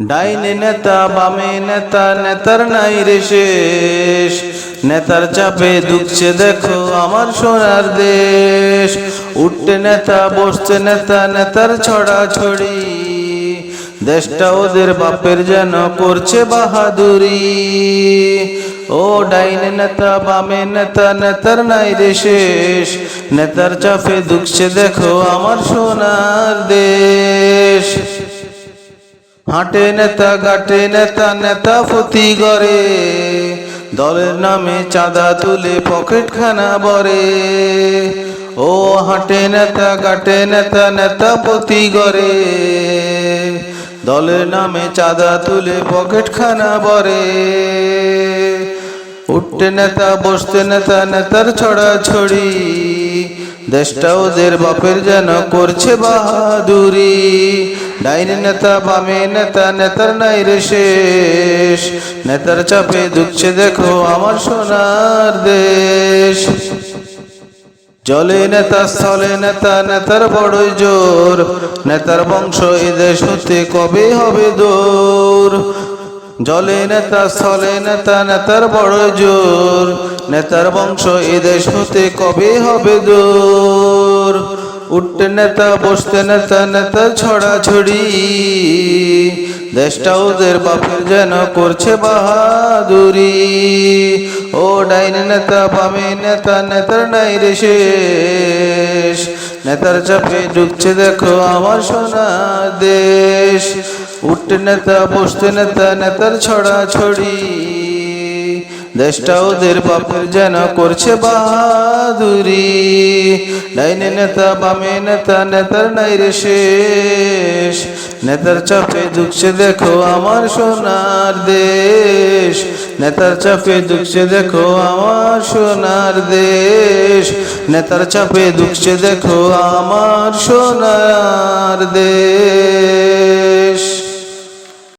ডাইনে নেতা বামে নেতা, নেতার নাই রে শেষ। নেতার চাপে দুঃখছে দেখো আমার সোনার দেশ। উঠতে নেতা বসতে নেতা, নেতার ছড়া ছড়ি। দেশটা ওদের বাপের যেন করছে বাহাদুরি। ও ডাইনে নেতা বামে নেতা, নেতার নাই রে শেষ। নেতার চাপে দুঃখছে দেখো আমার সোনার দেশ। হাঁটে নেতা গাটে নেতা, নেতা প্রতি গড়ে। দলের নামে চাঁদা তুলে পকেট খানা ভরে। ও হাঁটে নেতা গাটে নেতা, নেতা প্রতি গড়ে। দলের নামে চাঁদা তুলে পকেট খানা ভরে। উঠতে নেতা বসতে নেতা, নেতার ছড়া ছড়ি। দেশটা ওদের বাপের যেন করছে বাহাদুরি। ডাইনে নেতা বামে নেতা, নেতার নাই রে শেষ। নেতার চাপে দুঃখছে দেখো আমার সোনার দেশ। জলে নেতা স্থলে নেতা, নেতার বড়ই জোর। নেতার বংশ এ দেশ হতে কবে হবে দূর। জলে নেতা স্থলে নেতা, নেতার বড় জোর। নেতার বংশ এ দেশ হতে কবে হবে দূর। উঠতে নেতা বসতে নেতা, নেতার ছড়া ছড়ি। দেশটা ওদের বাপের যেন করছে বাহাদুরি। ও ডাইনে নেতা বামে নেতা, নেতার নাই রে শেষ। নেতার চাপে ডুবছে দেখো আমার সোনার দেশ। উঠতে নেতা বসতে নেতা, নেতার ছড়া ছড়ি। দেশটা ওদের বাপের যেন করছে বাহাদুরি। ডাইনে নেতা বামে নেতা, নেতার নাই রে শেষ। নেতার চাপে দুঃখছে দেখো আমার সোনার দেশ। নেতার চাপে দুঃখছে দেখো আমার সোনার দেশ। নেতার চাপে দুঃখছে দেখো আমার সোনার দেশ।